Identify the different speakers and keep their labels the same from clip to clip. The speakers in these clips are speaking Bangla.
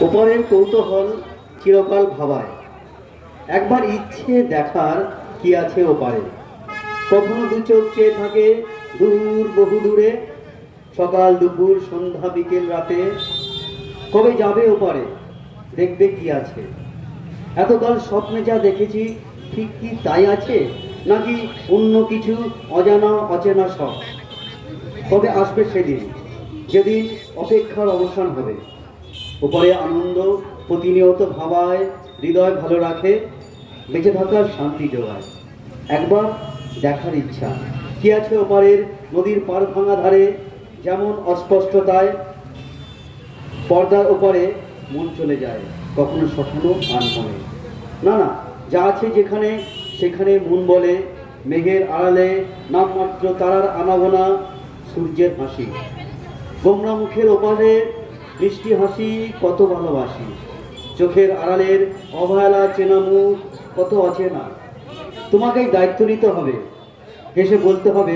Speaker 1: ওপারের কৌতূহল চিরকাল ভাবায়, একবার ইচ্ছে দেখার কি আছে ওপারে। কখনো দু চোখ চেয়ে থাকে দূর বহু দূরে, সকাল দুপুর সন্ধ্যা বিকেল রাতে। কবে যাবে ওপারে, দেখবে কি আছে। এতকাল স্বপ্নে যা দেখেছি ঠিক কি তাই আছে, নাকি অন্য কিছু অজানা অচেনা সব। কবে আসবে সেদিন, যেদিন অপেক্ষার অবসান হবে। ওপরে আনন্দ প্রতিনিয়ত ভাবায়, হৃদয় ভালো রাখে, বেঁচে থাকার শান্তি যোগায়। একবার দেখার ইচ্ছা কি আছে ওপারের নদীর পার ভাঙা ধারে, যেমন অস্পষ্টতায় পর্দার ওপারে মন চলে যায়, কখনো স্বপ্ন আর মনে। না না, যা আছে যেখানে সেখানে মন বলে, মেঘের আড়ালে নামমাত্র তারার আনাগোনা, সূর্যের হাসি, গোমরা মুখের ওপারে মিষ্টি হাসি কত ভালোবাসি। চোখের আড়ালের অবহেলা চেনা মুখ কত অচেনা। তোমাকেই দায়িত্ব নিতে হবে, হেসে বলতে হবে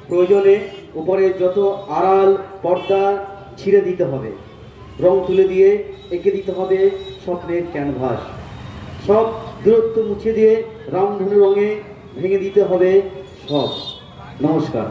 Speaker 1: প্রয়োজনে উপরের যত আড়াল পর্দা ছিঁড়ে দিতে হবে, রং তুলে দিয়ে এঁকে দিতে হবে স্বপ্নের ক্যানভাস। সব দূরত্ব মুছে দিয়ে রামধনু রঙে ভেঙে দিতে হবে সব। নমস্কার।